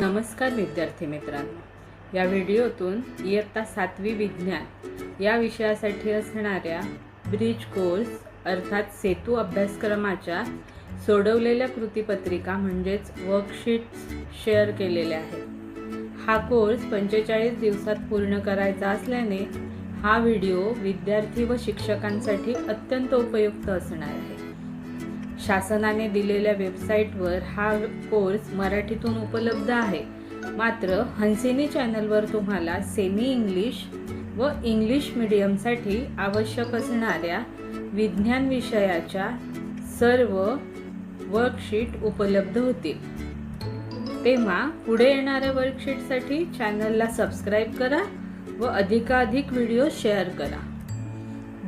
नमस्कार विद्यार्थी मित्रांनो, या व्हिडिओतून इयत्ता 7वी विज्ञान या विषयासाठी असणाऱ्या ब्रिज कोर्स अर्थात सेतू अभ्यासक्रमाच्या सोडवलेल्या कृतीपत्रिका म्हणजेच वर्कशीट्स शेअर केलेल्या आहेत। हा कोर्स 45 दिवसात पूर्ण करायचा असल्याने हा व्हिडिओ विद्यार्थी व शिक्षकांसाठी अत्यंत उपयुक्त असणार आहे। शासनाने दिलेल्या वेबसाईटवर हा कोर्स मराठीतून उपलब्ध आहे। मात्र हंसिनी चॅनलवर तुम्हाला सेमी इंग्लिश व इंग्लिश मीडियमसाठी आवश्यक असणाऱ्या विज्ञान विषयाच्या सर्व वर्कशीट उपलब्ध होतील। तेव्हा पुढे येणाऱ्या वर्कशीटसाठी चॅनलला सबस्क्राईब करा व अधिकाधिक व्हिडिओ शेअर करा।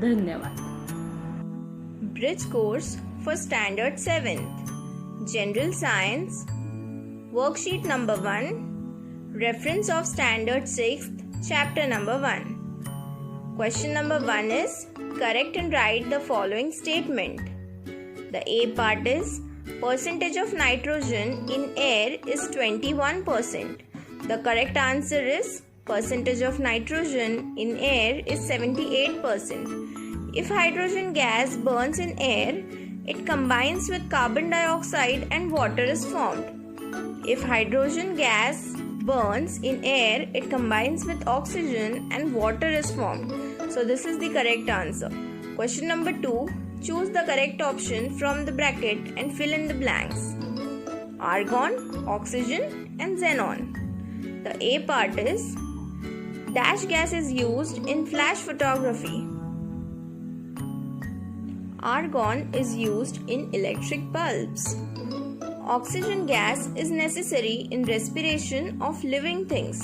धन्यवाद। Bridge course for Standard 7th, General Science, Worksheet number 1, Reference of Standard 6th, Chapter number 1. Question number 1 is, correct and write the following statement. The A part is, percentage of nitrogen in air is 21%. The correct answer is, percentage of nitrogen in air is 78%. If hydrogen gas burns in air, it combines with carbon dioxide and water is formed. If hydrogen gas burns in air, it combines with oxygen and water is formed. So this is the correct answer. Question number 2. Choose the correct option from the bracket and fill in the blanks. Argon, oxygen and xenon. The A part is, dash gas is used in flash photography. Argon is used in electric bulbs. Oxygen gas is necessary in respiration of living things.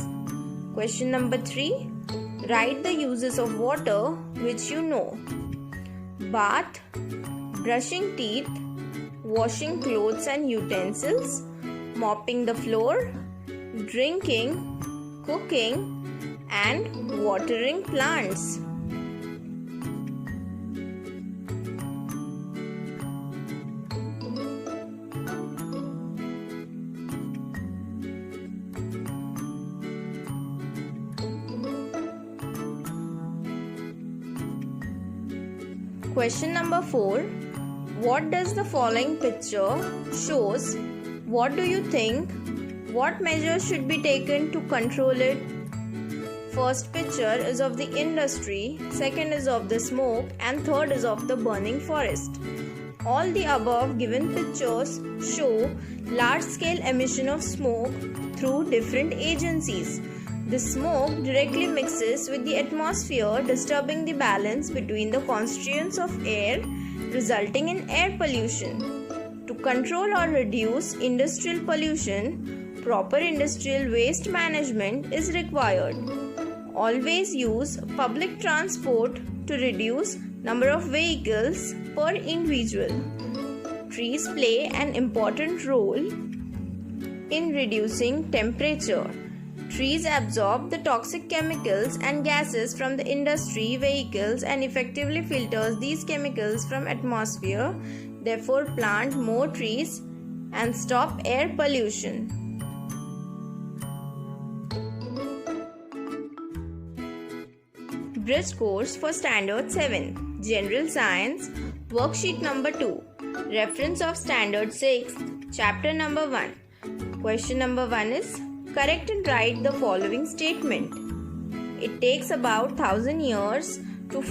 Question number 3. Write the uses of water which you know. Bath, brushing teeth, washing clothes and utensils, mopping the floor, drinking, cooking, and watering plants. Question number 4. What does the following picture shows? What do you think? What measures should be taken to control it? First picture is of the industry, second is of the smoke, and third is of the burning forest. All the above given pictures show large-scale emission of smoke through different agencies. The smoke directly mixes with the atmosphere, disturbing the balance between the constituents of air, resulting in air pollution. To control or reduce industrial pollution, proper industrial waste management is required. Always use public transport to reduce number of vehicles per individual. Trees play an important role in reducing temperature. Trees absorb the toxic chemicals and gases from the industry, vehicles, and effectively filters these chemicals from atmosphere. Therefore, plant more trees and stop air pollution. Bridge course for Standard 7, General Science, Worksheet number 2, Reference of Standard 6, Chapter number 1. Question number 1 is, correct and write the following statement. It takes about 1000 years to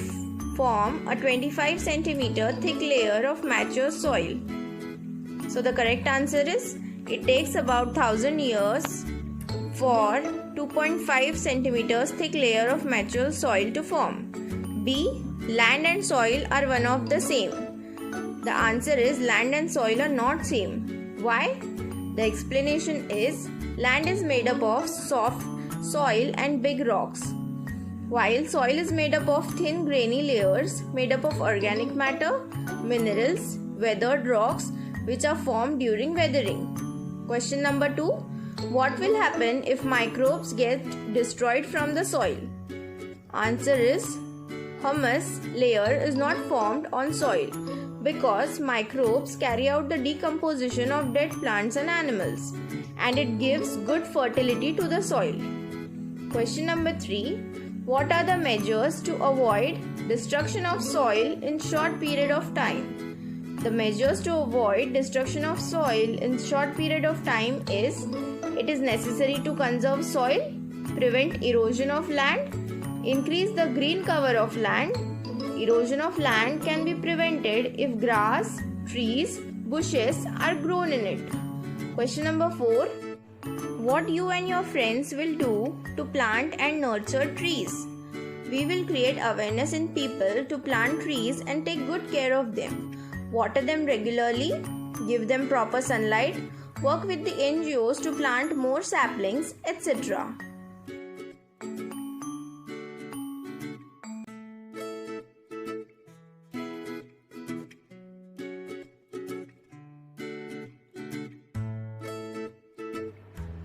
form a 25 centimeter thick layer of mature soil. So the correct answer is, it takes about 1000 years for 2.5 centimeters thick layer of mature soil to form. B. Land and soil are one of the same. The answer is, land and soil are not same. Why? The explanation is, land is made up of soft soil and big rocks, while soil is made up of thin grainy layers made up of organic matter, minerals, weathered rocks which are formed during weathering. Question number 2. What will happen if microbes get destroyed from the soil? Answer is, humus layer is not formed on soil because microbes carry out the decomposition of dead plants and animals, and it gives good fertility to the soil. Question number 3. What are the measures to avoid destruction of soil in short period of time? The measures to avoid destruction of soil in short period of time is: it is necessary to conserve soil, prevent erosion of land, increase the green cover of land. Erosion of land can be prevented if grass, trees, bushes are grown in it. Question number 4. What you and your friends will do to plant and nurture trees? We will create awareness in people to plant trees and take good care of them. Water them regularly, give them proper sunlight, work with the NGOs to plant more saplings, etc.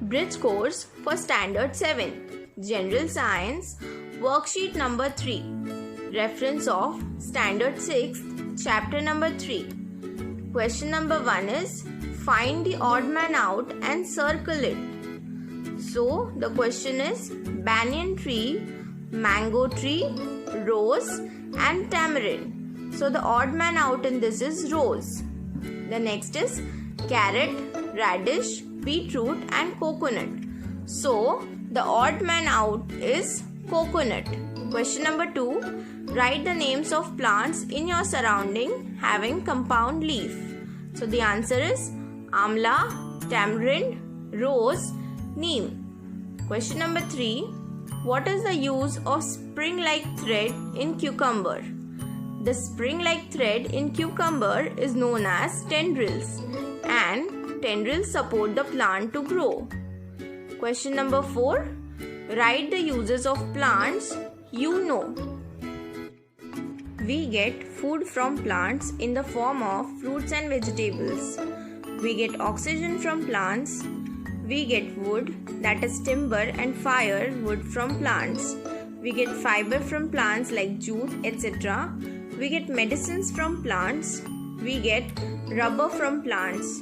Bridge course for Standard 7, General Science, Worksheet number 3. Reference of Standard 6, Chapter number 3. Question number 1 is: find the odd man out and circle it. So the question is banyan tree, mango tree, rose and tamarind. So the odd man out in this is rose. The next is carrot, radish, beetroot and coconut. So the odd man out is coconut. Question number 2. Write the names of plants in your surrounding having compound leaf. So the answer is amla, tamarind, rose, neem. Question number 3. What is the use of spring-like thread in cucumber? The spring-like thread in cucumber is known as tendrils, and tendrils support the plant to grow. Question number 4. Write the uses of plants you know. We get food from plants in the form of fruits and vegetables. We get oxygen from plants. We get wood, that is timber and firewood, from plants. We get fiber from plants like jute, etc. We get medicines from plants. We get rubber from plants.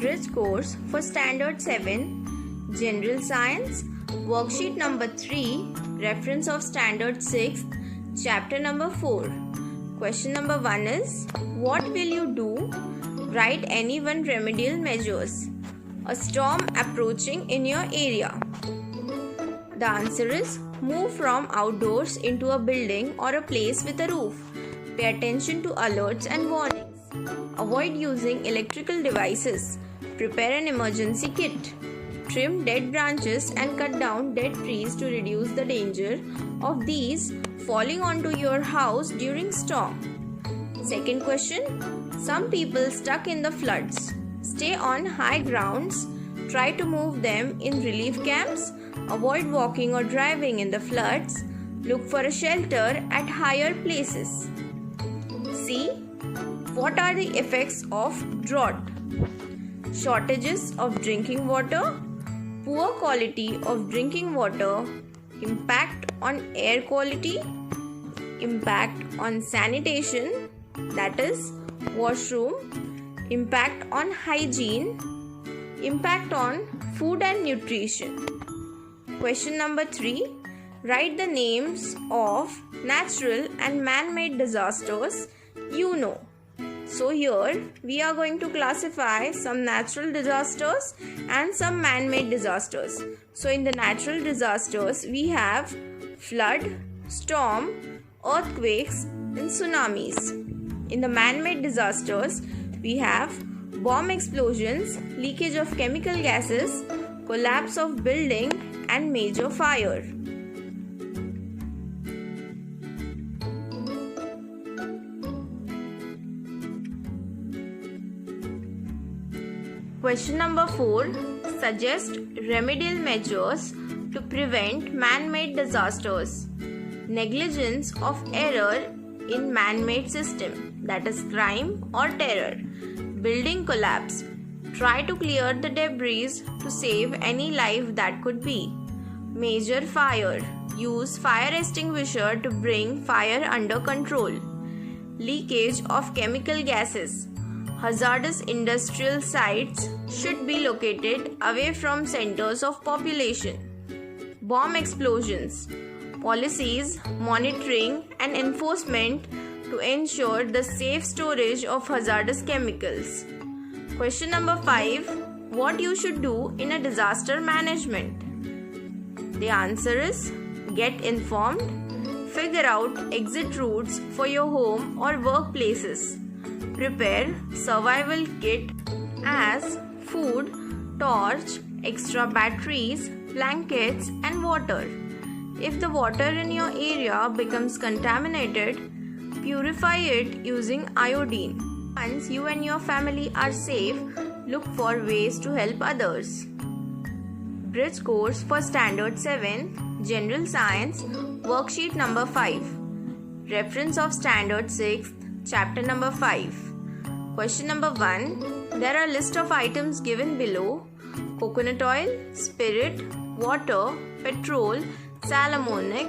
Bridge course for Standard 7, General Science, Worksheet number 3, reference of Standard 6, Chapter number 4. Question number 1 is: what will you do? Write any one remedial measures. A storm approaching in your area. The answer is: move from outdoors into a building or a place with a roof. Pay attention to alerts and warnings. Avoid using electrical devices. Prepare an emergency kit. Trim dead branches and cut down dead trees to reduce the danger of these falling onto your house during storm. Second question: some people stuck in the floods. Stay on high grounds. Try to move them in relief camps. Avoid walking or driving in the floods. Look for a shelter at higher places. C. What are the effects of drought? Shortages of drinking water, poor quality of drinking water, impact on air quality, impact on sanitation, that is washroom, impact on hygiene, impact on food and nutrition. Question number 3. Write the names of natural and man-made disasters you know. So here we are going to classify some natural disasters and some man-made disasters. So in the natural disasters we have flood, storm, earthquakes and tsunamis. In the man-made disasters we have bomb explosions, leakage of chemical gases, collapse of building and major fire. Question number 4. Suggest remedial measures to prevent man-made disasters. Negligence of error in man-made system, that is crime or terror. Building collapse. Try to clear the debris to save any life that could be. Major fire. Use fire extinguisher to bring fire under control. Leakage of chemical gases. Hazardous industrial sites should be located away from centers of population. Bomb explosions. Policies, monitoring and enforcement to ensure the safe storage of hazardous chemicals. Question number 5. What you should do in a disaster management? The answer is get informed, figure out exit routes for your home or workplaces, prepare survival kit as food, torch, extra batteries, blankets and water. If the water in your area becomes contaminated, purify it using iodine. Once you and your family are safe, look for ways to help others. Bridge course for Standard 7, General Science, Worksheet number 5. Reference of Standard 6, Chapter number 5. Question number 1. There are a list of items given below: coconut oil, spirit, water, petrol, sal ammonic,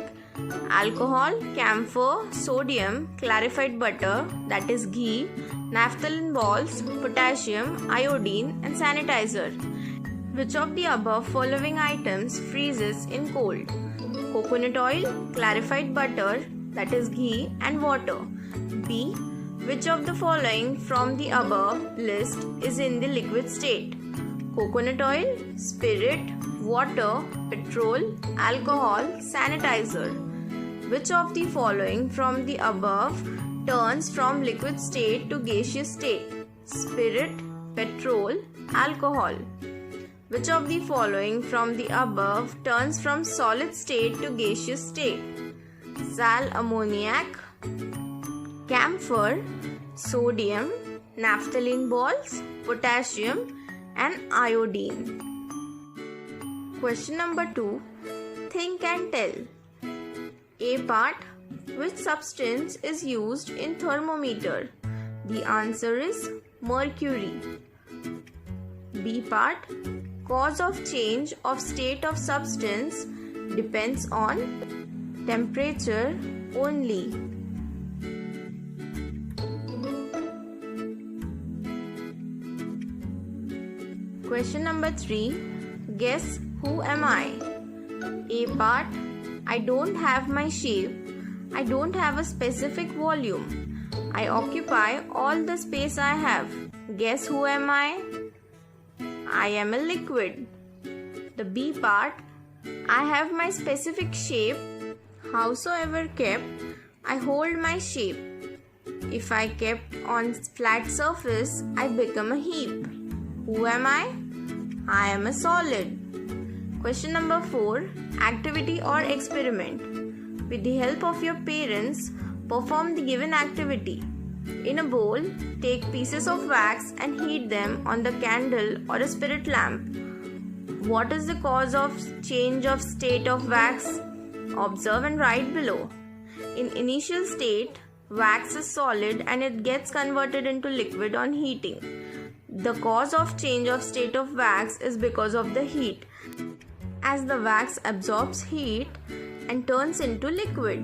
alcohol, camphor, sodium, clarified butter, that is ghee, naphthalene balls, potassium, iodine and sanitizer. Which of the above following items freezes in cold? Coconut oil, clarified butter, that is ghee and water. B. Which of the following from the above list is in the liquid state? Coconut oil, spirit, water, petrol, alcohol, sanitizer. Which of the following from the above turns from liquid state to gaseous state? Spirit, petrol, alcohol. Which of the following from the above turns from solid state to gaseous state? Sal ammoniac, camphor, sodium, naphthalene balls, potassium and iodine. Question number 2. Think and tell. A part. Which substance is used in thermometer? The answer is mercury. B part. Cause of change of state of substance depends on temperature only. Question number 3. Guess who am I? A part. I don't have my shape. I don't have a specific volume. I occupy all the space I have. Guess who am I? I am a liquid. The B part. I have my specific shape. Howsoever kept, I hold my shape. If I kept on flat surface, I become a heap. Who am I? I am a solid. Question number 4. Activity or experiment. With the help of your parents, perform the given activity. In a bowl, take pieces of wax and heat them on the candle or a spirit lamp. What is the cause of change of state of wax? Observe and write below. In initial state, wax is solid and it gets converted into liquid on heating. The cause of change of state of wax is because of the heat, as the wax absorbs heat and turns into liquid.